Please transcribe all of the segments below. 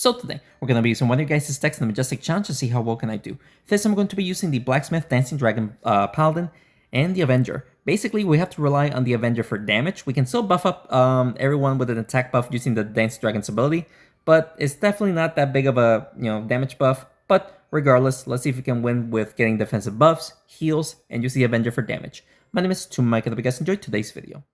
So today, we're going to be using one of your guys' decks in the Majestic Challenge to see how well can I do. First, I'm going to be using the Blacksmith, Dancing Dragon, Paladin, and the Avenger. Basically, we have to rely on the Avenger for damage. We can still buff up everyone with an attack buff using the Dancing Dragon's ability, but it's definitely not that big of a damage buff. But regardless, let's see if we can win with getting defensive buffs, heals, and use the Avenger for damage. My name is Mike, and I hope you guys enjoyed today's video.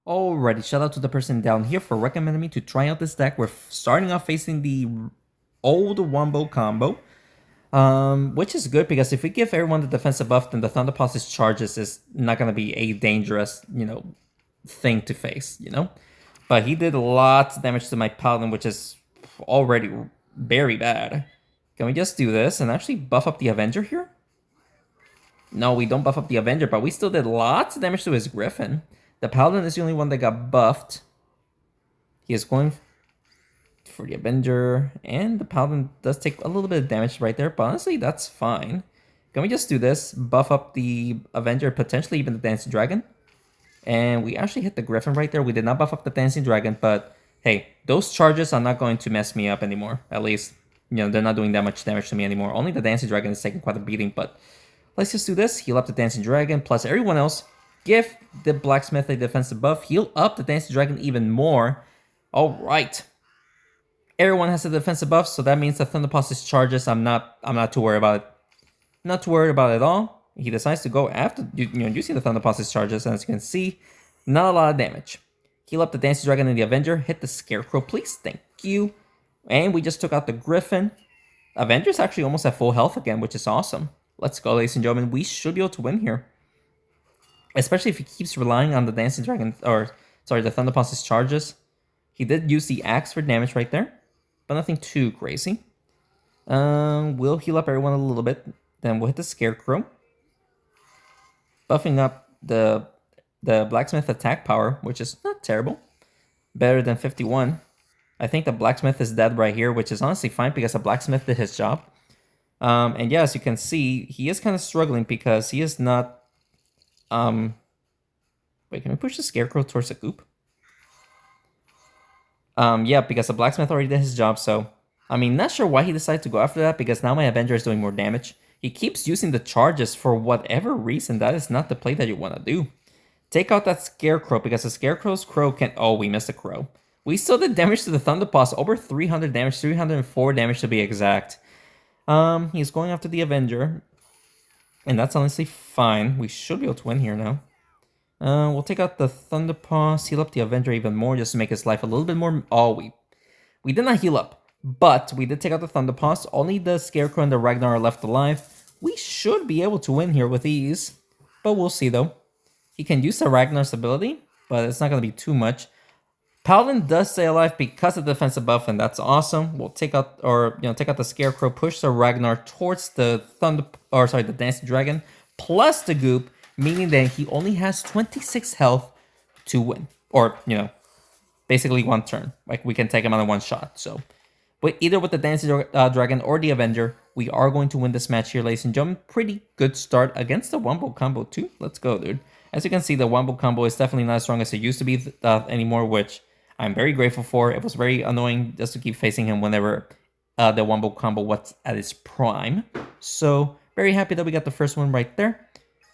Alrighty, shout out to the person down here for recommending me to try out this deck. We're starting off facing the old wombo combo, which is good because if we give everyone the defensive buff, then the Thunderpulse's charges is not going to be a dangerous, thing to face, But he did lots of damage to my Paladin, which is already very bad. Can we just do this and actually buff up the Avenger here? No, we don't buff up the Avenger, but we still did lots of damage to his Griffin. The Paladin is the only one that got buffed. He is going for the Avenger, and the Paladin does take a little bit of damage right there, but honestly, that's fine. Can we just do this? Buff up the Avenger, potentially even the Dancing Dragon. And we actually hit the Griffin right there. We did not buff up the Dancing Dragon, but hey, those charges are not going to mess me up anymore. At least, they're not doing that much damage to me anymore. Only the Dancing Dragon is taking quite a beating, but let's just do this. Heal up the Dancing Dragon, plus everyone else. Give the Blacksmith a defensive buff. Heal up the Dancing Dragon even more. Alright. Everyone has a defensive buff, so that means the Thunderpulse's charges, I'm not too worried about it. Not too worried about it at all. He decides to go after using the Thunderpulse's charges, and as you can see, not a lot of damage. Heal up the Dancing Dragon and the Avenger. Hit the Scarecrow, please. Thank you. And we just took out the Griffin. Avenger's actually almost at full health again, which is awesome. Let's go, ladies and gentlemen. We should be able to win here. Especially if he keeps relying on the Dancing Dragon, the Thunderpulse's charges. He did use the axe for damage right there, but nothing too crazy. We'll heal up everyone a little bit. Then we'll hit the Scarecrow. Buffing up the Blacksmith attack power, which is not terrible. Better than 51. I think the Blacksmith is dead right here, which is honestly fine because the Blacksmith did his job. And yeah, as you can see, he is kind of struggling because he is not... Wait, can we push the Scarecrow towards the goop? Yeah, because the Blacksmith already did his job, so... I mean, not sure why he decided to go after that, because now my Avenger is doing more damage. He keeps using the charges for whatever reason. That is not the play that you want to do. Take out that Scarecrow, because the Scarecrow's crow can... Oh, we missed a crow. We still did damage to the Thunderpulse. Over 300 damage, 304 damage to be exact. He's going after the Avenger. And that's honestly fine. We should be able to win here now. We'll take out the Thunderpulse, heal up the Avenger even more just to make his life a little bit more... Oh, we did not heal up, but we did take out the Thunderpulse. Only the Scarecrow and the Ragnar are left alive. We should be able to win here with ease, but we'll see though. He can use the Ragnar's ability, but it's not going to be too much. Paladin does stay alive because of the defensive buff, and that's awesome. We'll take out, take out the Scarecrow, push the Ragnar towards the the Dancing Dragon, plus the Goop, meaning that he only has 26 health to win, or basically one turn. Like we can take him on a one shot. So, but either with the Dancing Dragon or the Avenger, we are going to win this match here, ladies and gentlemen. Pretty good start against the wombo combo too. Let's go, dude. As you can see, the wombo combo is definitely not as strong as it used to be anymore, which I'm very grateful for. It was very annoying just to keep facing him whenever the wombo combo was at its prime. So, very happy that we got the first one right there.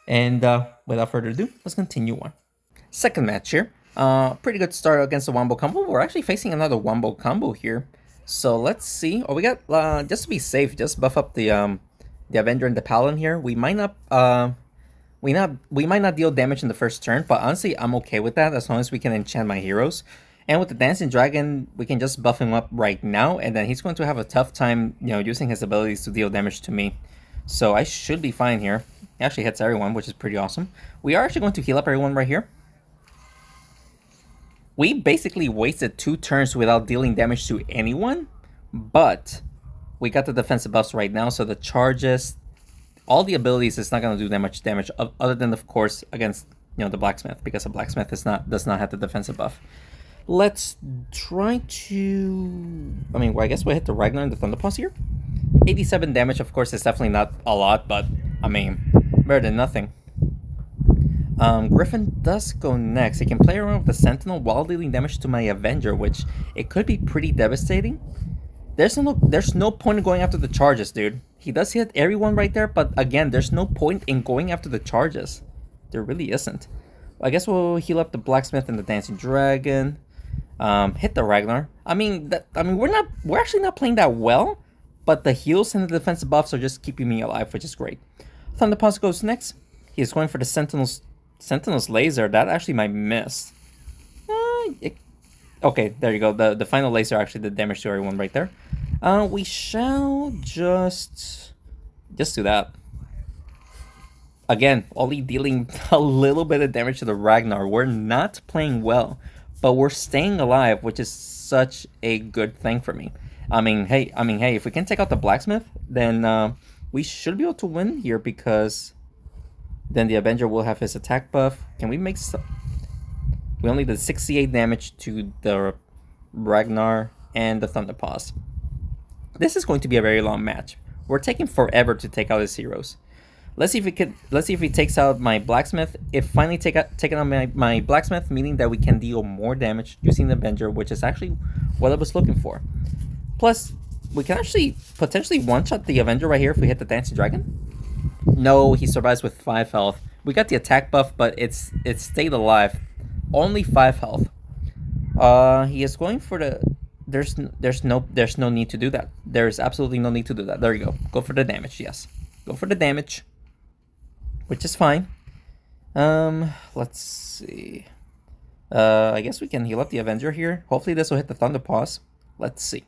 And without further ado, let's continue on. Second match here. Pretty good start against the wombo combo. We're actually facing another wombo combo here. So, let's see. Oh, we got, just to be safe, just buff up the Avenger and the Paladin here. We might not... we might not deal damage in the first turn, but honestly, I'm okay with that as long as we can enchant my heroes. And with the Dancing Dragon, we can just buff him up right now, and then he's going to have a tough time, using his abilities to deal damage to me. So I should be fine here. He actually hits everyone, which is pretty awesome. We are actually going to heal up everyone right here. We basically wasted 2 turns without dealing damage to anyone, but we got the defensive buffs right now, so the charges... All the abilities is not going to do that much damage, other than, of course, against the Blacksmith, because the Blacksmith does not have the defensive buff. Let's try to... I mean, well, I guess we'll hit the Ragnar and the Thunderpulse here. 87 damage, of course, is definitely not a lot, but I mean, better than nothing. Griffin does go next. He can play around with the Sentinel while dealing damage to my Avenger, which it could be pretty devastating. There's no point in going after the charges, dude. He does hit everyone right there, but again, there's no point in going after the charges. There really isn't. I guess we'll heal up the blacksmith and the dancing dragon. Hit the Ragnar. We're actually not playing that well, but the heals and the defensive buffs are just keeping me alive, which is great. Thunderpulse goes next. He's going for the Sentinel's laser. That actually might miss. Okay, there you go. The final laser actually did damage to everyone right there. We shall just do that. Again, only dealing a little bit of damage to the Ragnar. We're not playing well, but we're staying alive, which is such a good thing for me. Hey, if we can take out the blacksmith, then we should be able to win here, because then the Avenger will have his attack buff. Can we make some? We only did 68 damage to the Ragnar and the Thunderpaws. This is going to be a very long match. We're taking forever to take out his heroes. Let's see if he takes out my blacksmith. If finally taking out my blacksmith, meaning that we can deal more damage using the Avenger, which is actually what I was looking for. Plus, we can actually potentially one-shot the Avenger right here if we hit the Dancing Dragon. No, he survives with 5 health. We got the attack buff, but it stayed alive. Only 5 health. He is going for the. There's no need to do that. There's absolutely no need to do that. There you go. Go for the damage. Yes, go for the damage, which is fine. Let's see. I guess we can heal up the Avenger here. Hopefully this will hit the Thunderpaws. Let's see.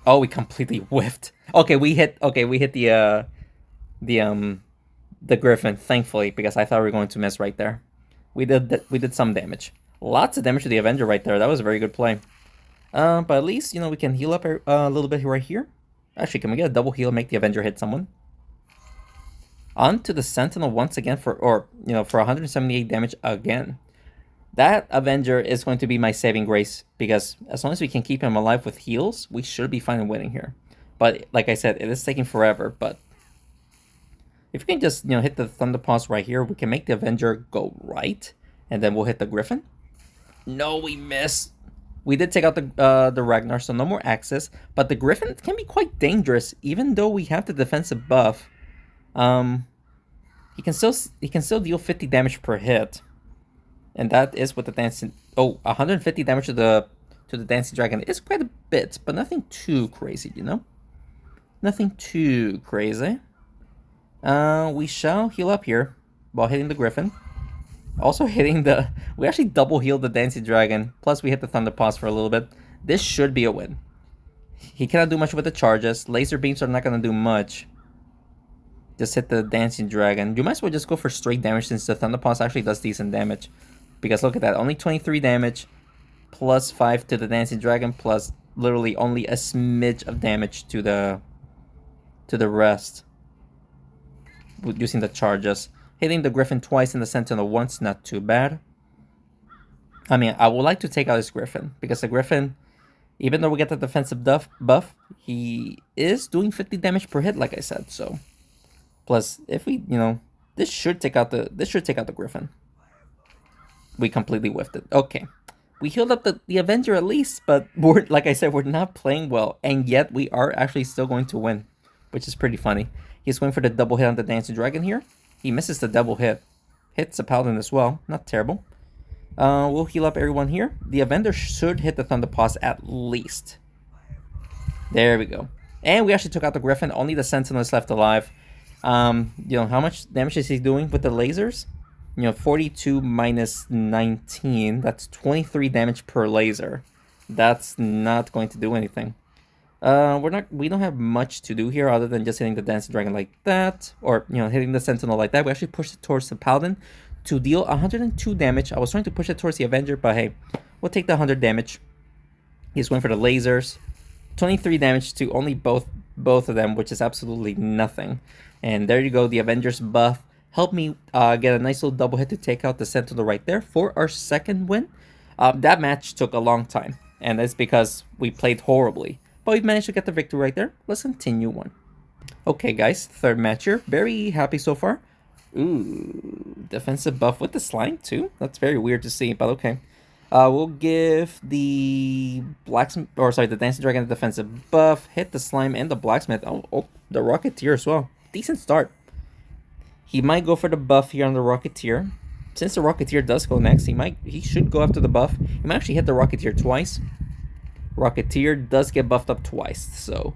Oh, we completely whiffed. Okay, we hit the Griffin, thankfully, because I thought we were going to miss right there. We did some damage. Lots of damage to the Avenger right there. That was a very good play. But at least, we can heal up a little bit right here. Actually, can we get a double heal and make the Avenger hit someone? On to the Sentinel once again for 178 damage again. That Avenger is going to be my saving grace, because as long as we can keep him alive with heals, we should be fine winning here. But like I said, it is taking forever, but if we can just, hit the Thunderpaws right here, we can make the Avenger go right, and then we'll hit the Griffin. No, we missed. We did take out the Ragnar, so no more access, but the Griffin can be quite dangerous, even though we have the defensive buff. He can still deal 50 damage per hit. And that is with the dancing. Oh, 150 damage to the dancing dragon is quite a bit, but nothing too crazy, Nothing too crazy. We shall heal up here while hitting the Griffin. Also hitting we actually double healed the dancing dragon. Plus we hit the Thunderpaws for a little bit. This should be a win. He cannot do much with the charges. Laser beams are not gonna do much. Just hit the dancing dragon. You might as well just go for straight damage, since the Thunderpaws actually does decent damage. Because look at that, only 23 damage, plus 5 to the dancing dragon, plus literally only a smidge of damage to the rest. Using the charges. Hitting the Griffin twice and the Sentinel once, not too bad. I would like to take out his Griffin, because the Griffin, even though we get the defensive buff, he is doing 50 damage per hit, like I said. So, plus if we, this should take out the Griffin. We completely whiffed it. Okay, we healed up the Avenger at least, but like I said, we're not playing well, and yet we are actually still going to win, which is pretty funny. He's going for the double hit on the Dancing Dragon here. He misses the double hit. Hits the Paladin as well. Not terrible. We'll heal up everyone here. The Avenger should hit the Thunderpaws at least. There we go. And we actually took out the Griffin. Only the Sentinel is left alive. How much damage is he doing with the lasers? 42 minus 19. That's 23 damage per laser. That's not going to do anything. We don't have much to do here other than just hitting the Dancing Dragon like that, or hitting the Sentinel like that. We actually pushed it towards the Paladin to deal 102 damage. I was trying to push it towards the Avenger, but hey, we'll take the 100 damage. He's going for the lasers. 23 damage to only both of them, which is absolutely nothing. And there you go, the Avenger's buff helped me get a nice little double hit to take out the Sentinel right there for our second win. That match took a long time, and that's because we played horribly. but we've managed to get the victory right there. Let's continue on. Okay, guys, third match here. Very happy so far. Ooh, defensive buff with the slime too? That's very weird to see, but okay. We'll give the the dancing dragon a defensive buff, hit the slime and the blacksmith. Oh, the rocketeer as well. Decent start. He might go for the buff here on the rocketeer. Since the rocketeer does go next, he should go after the buff. He might actually hit the rocketeer twice. Rocketeer does get buffed up twice, so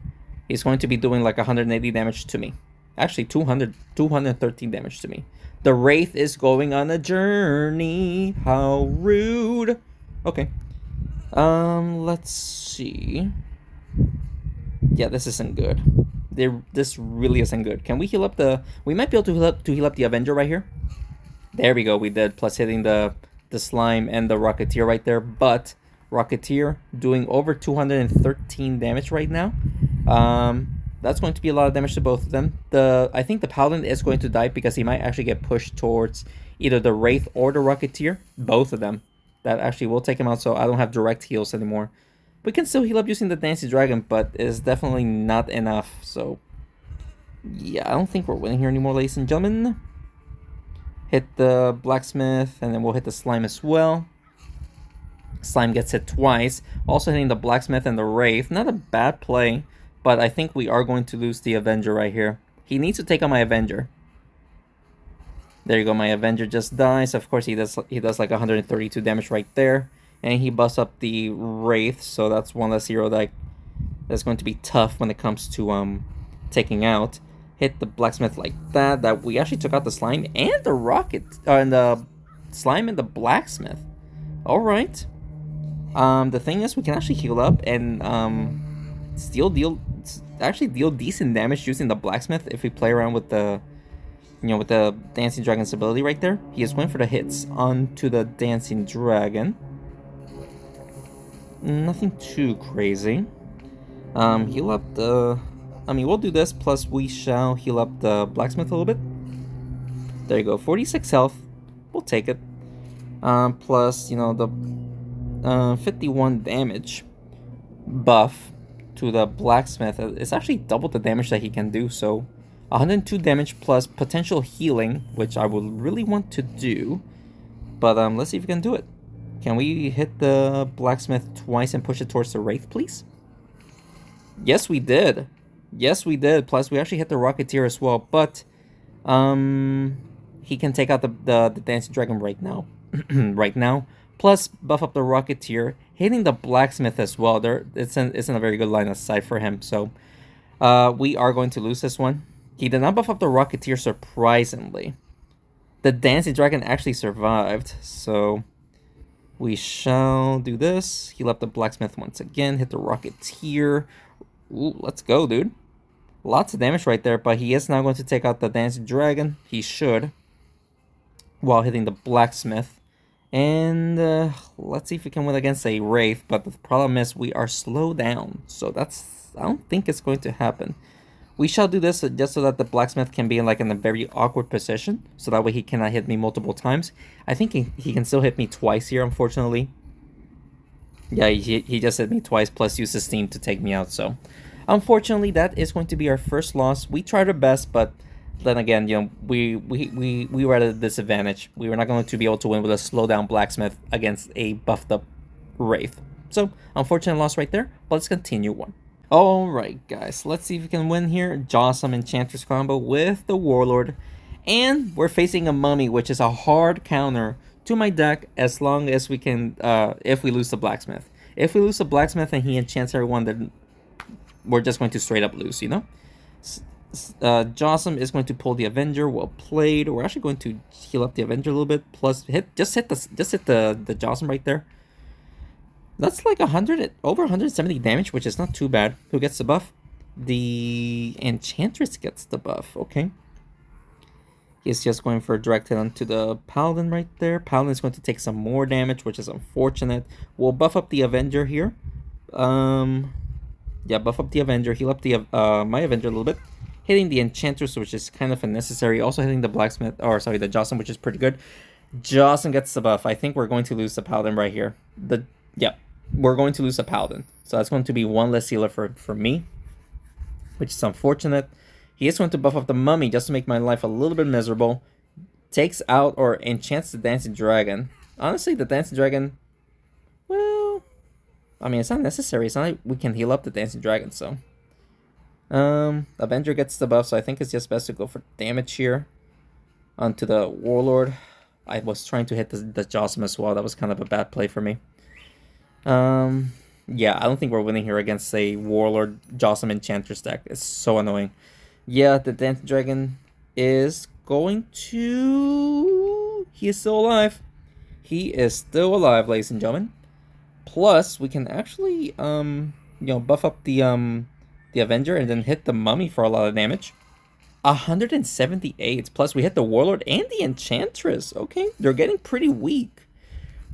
he's going to be doing like 180 damage to me. Actually, 213 damage to me. The wraith is going on a journey. How rude. Okay. Let's see. Yeah, this isn't good. This really isn't good. Can we heal up the... We might be able to heal up the Avenger right here. There we go, we did. Plus hitting the slime and the Rocketeer right there. But Rocketeer doing over 213 damage right now. That's going to be a lot of damage to both of them. I think the Paladin is going to die because he might actually get pushed towards either the Wraith or the Rocketeer. Both of them. That actually will take him out, so I don't have direct heals anymore. We can still heal up using the Dancing Dragon, but it's definitely not enough. So, yeah, I don't think we're winning here anymore, ladies and gentlemen. Hit the Blacksmith, and then we'll hit the Slime as well. Slime gets hit twice. Also hitting the Blacksmith and the Wraith. Not a bad play, but I think we are going to lose the Avenger right here. He needs to take on my Avenger. There you go, my Avenger just dies. Of course, he does like 132 damage right there. And he busts up the Wraith, so that's one less hero that's going to be tough when it comes to taking out. Hit the Blacksmith like that. That we actually took out the Slime and the Rocket, and the Slime and the Blacksmith. All right. The thing is, we can actually heal up and deal decent damage using the Blacksmith if we play around with the, with the Dancing Dragon's ability right there. He is going for the hits onto the Dancing Dragon. Nothing too crazy. Heal up the... we'll do this, plus we shall heal up the Blacksmith a little bit. There you go, 46 health. We'll take it. Plus, the 51 damage buff to the Blacksmith. It's actually double the damage that he can do, so 102 damage plus potential healing, which I would really want to do. But let's see if we can do it. Can we hit the Blacksmith twice and push it towards the Wraith, please? Yes, we did. Yes, we did. Plus, we actually hit the Rocketeer as well. But, he can take out the Dancing Dragon right now. Right now. Plus, buff up the Rocketeer. Hitting the Blacksmith as well. It's in a very good line of sight for him. So, we are going to lose this one. He did not buff up the Rocketeer, surprisingly. The Dancing Dragon actually survived. So... we shall do this. Heal up the Blacksmith once again. Hit the Rocketeer. Ooh, let's go, dude. Lots of damage right there, but he is now going to take out the Dancing Dragon. He should. While hitting the Blacksmith. And let's see if we can win against a Wraith. But the problem is we are slowed down. So I don't think it's going to happen. We shall do this just so that the Blacksmith can be in a very awkward position. So that way he cannot hit me multiple times. I think he can still hit me twice here, unfortunately. Yeah, he just hit me twice, plus used his steam to take me out. So, unfortunately, that is going to be our first loss. We tried our best, but then again, we were at a disadvantage. We were not going to be able to win with a slow down Blacksmith against a buffed up Wraith. So, unfortunate loss right there. But let's continue on. Alright guys, let's see if we can win here. Jawsome Enchantress combo with the Warlord. And we're facing a Mummy, which is a hard counter to my deck as long as we can, if we lose the Blacksmith. If we lose the Blacksmith and he enchants everyone, then we're just going to straight up lose, Jawsome is going to pull the Avenger. Well played. We're actually going to heal up the Avenger a little bit. Plus just hit the Jawsome right there. That's like over 170 damage, which is not too bad. Who gets the buff? The Enchantress gets the buff. Okay. He's just going for a direct hit onto the Paladin right there. Paladin is going to take some more damage, which is unfortunate. We'll buff up the Avenger here. Yeah, buff up the Avenger. Heal up the my Avenger a little bit. Hitting the Enchantress, which is kind of unnecessary. Also hitting the Blacksmith, or sorry, the Jawsome, which is pretty good. Jawsome gets the buff. I think we're going to lose the Paladin right here. Yep. we're going to lose a paladin. So that's going to be one less healer for me, which is unfortunate. He is going to buff up the mummy just to make my life a little bit miserable. Takes out or enchants the dancing dragon. Honestly, the dancing dragon, well, I mean, it's not necessary. It's not like we can heal up the dancing dragon, so. Avenger gets the buff, so I think it's just best to go for damage here. Onto the Warlord. I was trying to hit the Jossum as well. That was kind of a bad play for me. Yeah, I don't think we're winning here against a Warlord Jossum Enchantress deck. It's so annoying. Yeah, the Dancing Dragon is going to... He is still alive. He is still alive, ladies and gentlemen. Plus, we can actually, buff up the Avenger and then hit the Mummy for a lot of damage. 178. Plus, we hit the Warlord and the Enchantress. Okay, they're getting pretty weak.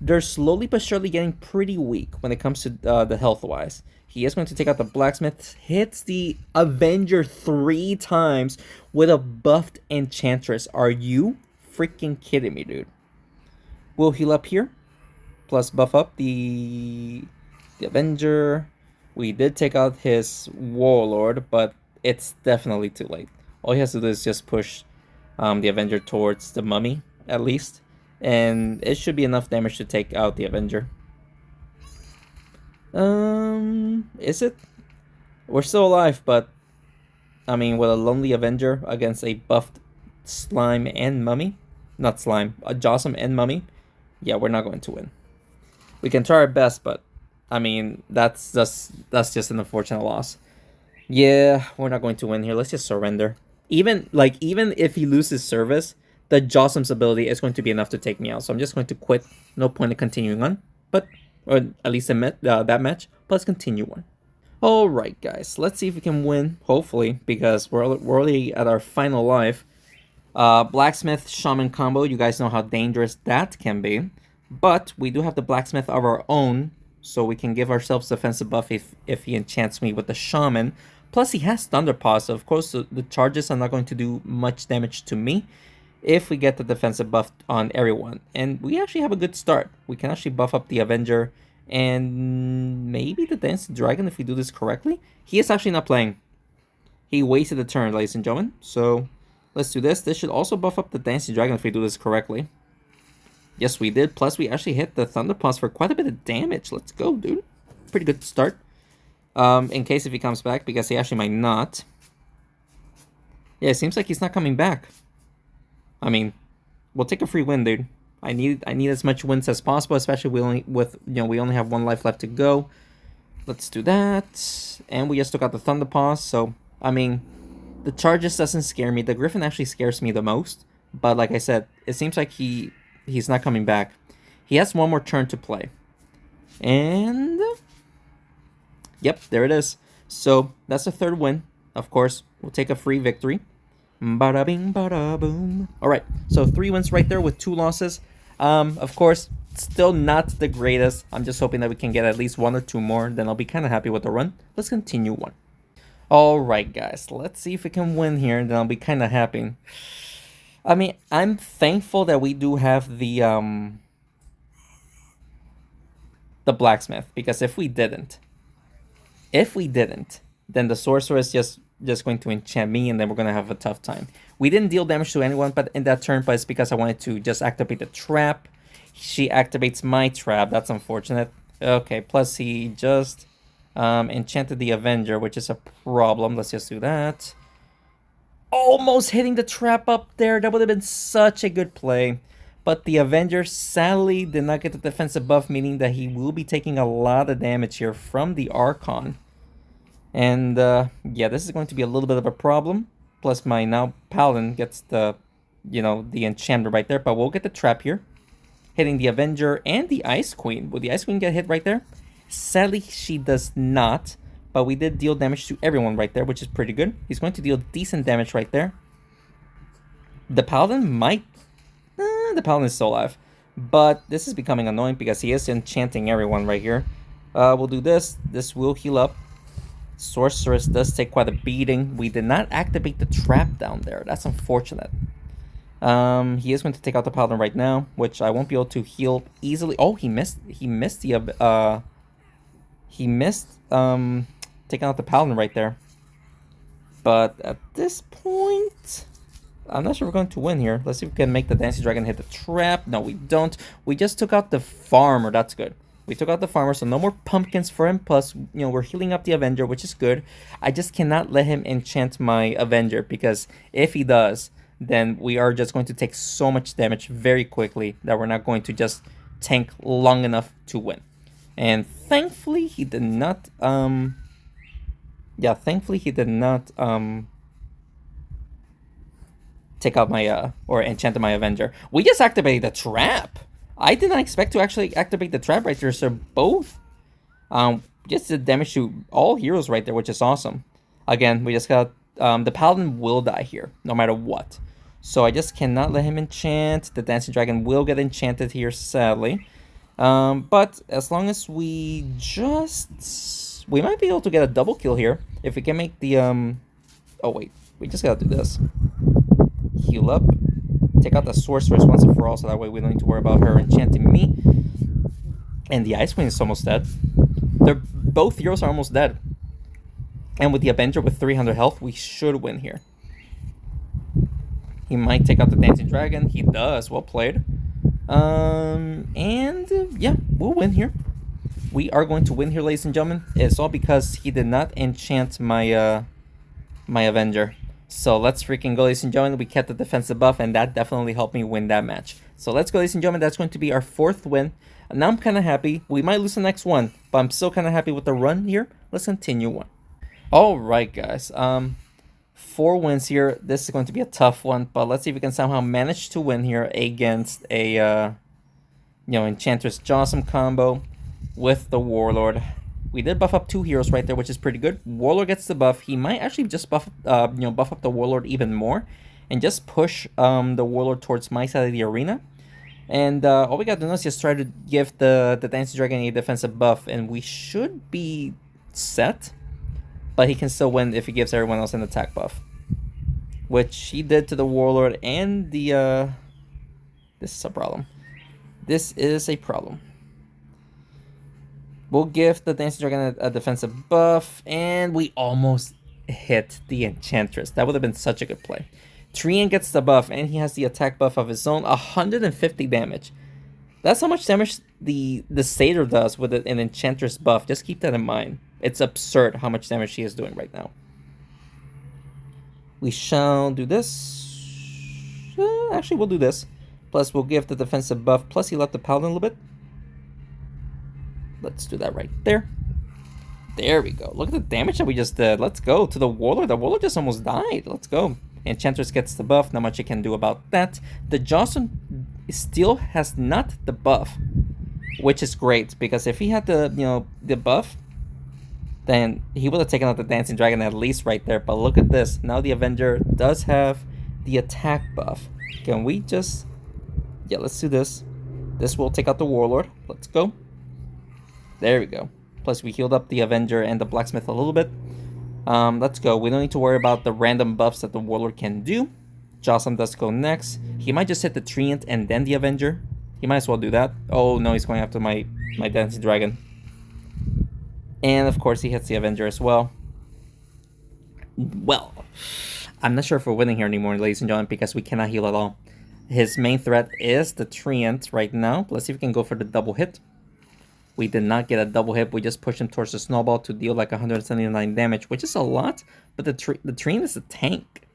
They're slowly but surely getting pretty weak when it comes to the health-wise. He is going to take out the blacksmith. Hits the Avenger 3 times with a buffed Enchantress. Are you freaking kidding me, dude? We'll heal up here. Plus buff up the Avenger. We did take out his Warlord, but it's definitely too late. All he has to do is just push the Avenger towards the mummy, at least. And it should be enough damage to take out the Avenger. Is it? We're still alive, but I mean, with a lonely Avenger against a buffed slime and mummy, not slime, a Jossum and mummy, yeah, we're not going to win. We can try our best, but I mean, that's just an unfortunate loss. Yeah, we're not going to win here. Let's just surrender. Even if he loses service, the Jossum's ability is going to be enough to take me out. So I'm just going to quit. No point in continuing on. But, or at least that match. But let's continue on. Alright, guys. Let's see if we can win. Hopefully. Because we're already at our final life. Blacksmith, shaman combo. You guys know how dangerous that can be. But we do have the blacksmith of our own. So we can give ourselves defensive buff if he enchants me with the shaman. Plus he has thunder paw. So of course the charges are not going to do much damage to me. If we get the defensive buff on everyone. And we actually have a good start. We can actually buff up the Avenger and maybe the Dancing Dragon if we do this correctly. He is actually not playing. He wasted a turn, ladies and gentlemen. So let's do this. This should also buff up the Dancing Dragon if we do this correctly. Yes, we did. Plus, we actually hit the Thunder Paws for quite a bit of damage. Let's go, dude. Pretty good start. In case if he comes back, because he actually might not. Yeah, it seems like he's not coming back. I mean, we'll take a free win, dude. I need as much wins as possible, especially we only have one life left to go. Let's do that. And we just took out the Thunder Paws, so I mean, the charges doesn't scare me. The Griffin actually scares me the most. But like I said, it seems like he's not coming back. He has one more turn to play. And yep, there it is. So that's the third win. Of course, we'll take a free victory. Bada bing, bada boom. Alright, so 3 wins right there with 2 losses. Of course, still not the greatest. I'm just hoping that we can get at least 1 or 2 more. Then I'll be kind of happy with the run. Let's continue on. Alright, guys. Let's see if we can win here. And then I'll be kind of happy. I mean, I'm thankful that we do have the blacksmith. Because if we didn't, then the sorcerer is just going to enchant me, and then we're going to have a tough time. We didn't deal damage to anyone but in that turn, but it's because I wanted to just activate the trap. She activates my trap. That's unfortunate. Okay, plus he just enchanted the Avenger, which is a problem. Let's just do that. Almost hitting the trap up there. That would have been such a good play. But the Avenger sadly did not get the defensive buff, meaning that he will be taking a lot of damage here from the Archon. And yeah, this is going to be a little bit of a problem. Plus my now Paladin gets the enchantment right there. But we'll get the trap here. Hitting the Avenger and the Ice Queen. Will the Ice Queen get hit right there? Sadly, she does not. But we did deal damage to everyone right there, which is pretty good. He's going to deal decent damage right there. The Paladin might... the Paladin is still alive. But this is becoming annoying because he is enchanting everyone right here. We'll do this. This will heal up. Sorceress does take quite a beating. We did not activate the trap down there. That's unfortunate. He is going to take out the Paladin right now, which I won't be able to heal easily. Oh, he missed the He missed taking out the paladin right there. But at this point, I'm not sure we're going to win here. Let's see if we can make the dancing dragon hit the trap. No, we don't. We just took out the farmer. That's good. We took out the farmer, so no more pumpkins for him. Plus, we're healing up the Avenger, which is good. I just cannot let him enchant my Avenger, because if he does, then we are just going to take so much damage very quickly that we're not going to just tank long enough to win. And thankfully, he did not, yeah, thankfully he did not, take out my, or enchant my Avenger. We just activated the trap. I did not expect to actually activate the trap right there, so both, just did damage to all heroes right there, which is awesome. Again, we just got, the paladin will die here, no matter what. So I just cannot let him enchant. The dancing dragon will get enchanted here, sadly. But as long as we just... We might be able to get a double kill here. If we can make the, Oh, wait. We just gotta do this. Heal up. Take out the sorceress once and for all, so that way we don't need to worry about her enchanting me. And the Ice Queen is almost dead. Both heroes are almost dead. And with the Avenger with 300 health, we should win here. He might take out the Dancing Dragon. He does. Well played. Yeah, we'll win here. We are going to win here, ladies and gentlemen. It's all because he did not enchant my my Avenger. So let's freaking go, ladies and gentlemen. We kept the defensive buff, and that definitely helped me win that match. So let's go, ladies and gentlemen. That's going to be our 4th win. And now I'm kind of happy. We might lose the next one, but I'm still kind of happy with the run here. Let's continue on. All right, guys. 4 wins here. This is going to be a tough one, but let's see if we can somehow manage to win here against a Enchantress Jawsome combo with the Warlord. We did buff up 2 heroes right there, which is pretty good. Warlord gets the buff. He might actually just buff up the Warlord even more and just push the Warlord towards my side of the arena. And all we got to do is just try to give the Dancing Dragon a defensive buff, and we should be set. But he can still win if he gives everyone else an attack buff, which he did to the Warlord and the... This is a problem. This is a problem. We'll give the Dancing Dragon a defensive buff, and we almost hit the Enchantress. That would have been such a good play. Treant gets the buff, and he has the attack buff of his own, 150 damage. That's how much damage the Satyr does with an Enchantress buff. Just keep that in mind. It's absurd how much damage she is doing right now. We shall do this. Actually, we'll do this. Plus, we'll give the defensive buff. Plus, heal up the Paladin a little bit. Let's do that right there. There we go. Look at the damage that we just did. Let's go to the Warlord. The Warlord just almost died. Let's go. Enchantress gets the buff. Not much you can do about that. The Jawsome still has not the buff, which is great, because if he had the the buff, then he would have taken out the Dancing Dragon at least right there. But look at this. Now the Avenger does have the attack buff. Can we just... Yeah, let's do this. This will take out the Warlord. Let's go. There we go. Plus, we healed up the Avenger and the blacksmith a little bit. Let's go. We don't need to worry about the random buffs that the Warlord can do. Jawsome does go next. He might just hit the Treant and then the Avenger. He might as well do that. Oh, no, he's going after my Dancing Dragon. And, of course, he hits the Avenger as well. Well, I'm not sure if we're winning here anymore, ladies and gentlemen, because we cannot heal at all. His main threat is the Treant right now. Let's see if we can go for the double hit. We did not get a double hit. We just pushed him towards the snowball to deal like 179 damage, which is a lot. But the Treant is a tank.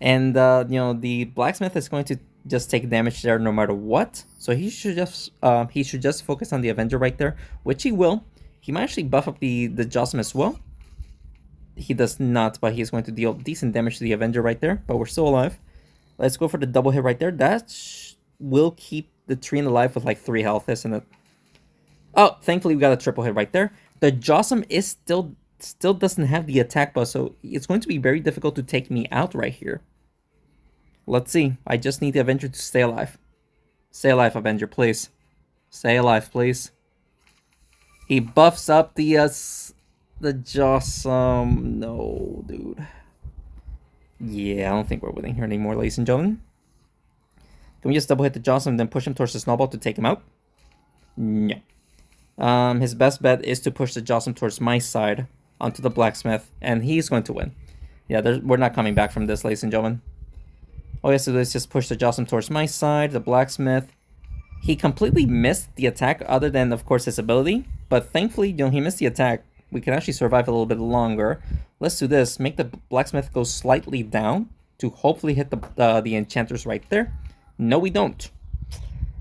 And, the blacksmith is going to just take damage there no matter what. So he should just focus on the Avenger right there, which he will. He might actually buff up the Jawsome as well. He does not, but he's going to deal decent damage to the Avenger right there. But we're still alive. Let's go for the double hit right there. That will keep the Treant alive with like 3 health, isn't it? Oh, thankfully we got a triple hit right there. The Jawsome is still doesn't have the attack buff, so it's going to be very difficult to take me out right here. Let's see. I just need the Avenger to stay alive. Stay alive, Avenger, please. Stay alive, please. He buffs up the Jawsome. No, dude. Yeah, I don't think we're winning here anymore, ladies and gentlemen. Can we just double hit the Jawsome and then push him towards the snowball to take him out? No. His best bet is to push the Jossim towards my side onto the blacksmith, and he's going to win. Yeah, we're not coming back from this, ladies and gentlemen. All he has to do is just push the Jossim towards my side, the blacksmith. He completely missed the attack other than, of course, his ability. But thankfully, he missed the attack. We can actually survive a little bit longer. Let's do this. Make the blacksmith go slightly down to hopefully hit the enchanters right there. No, we don't.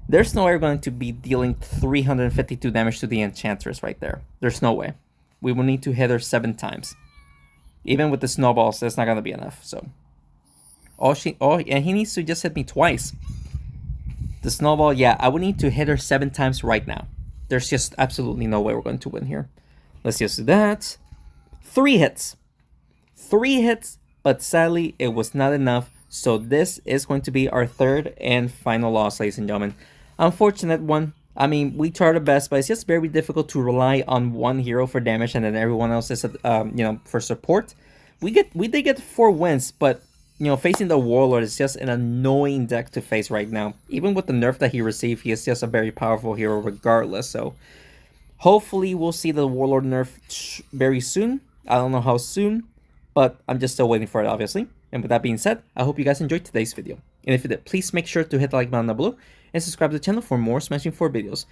There's no way we're going to be dealing 352 damage to the enchanters right there. There's no way. We will need to hit her 7 times. Even with the snowballs, that's not going to be enough. So, and he needs to just hit me twice. The snowball, yeah, I would need to hit her 7 times right now. There's just absolutely no way we're going to win here. Let's just do that. 3 hits. 3 hits, but sadly, it was not enough. So this is going to be our 3rd and final loss, ladies and gentlemen. Unfortunate one. I mean, we tried our best, but it's just very difficult to rely on one hero for damage and then everyone else is, for support. We did get 4 wins, but facing the Warlord is just an annoying deck to face right now. Even with the nerf that he received, he is just a very powerful hero regardless. So hopefully we'll see the Warlord nerf very soon. I don't know how soon, but I'm just still waiting for it, obviously. And with that being said, I hope you guys enjoyed today's video. And if you did, please make sure to hit the like button down below and subscribe to the channel for more Smashing 4 videos.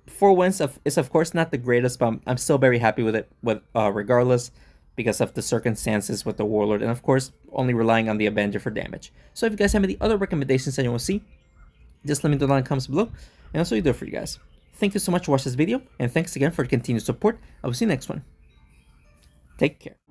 4 wins is of course not the greatest, but I'm still very happy with it regardless, because of the circumstances with the Warlord, and of course, only relying on the Avenger for damage. So if you guys have any other recommendations that you want to see, just let me know down in the comments below, and also do it for you guys. Thank you so much for watching this video, and thanks again for your continued support. I will see you next one. Take care.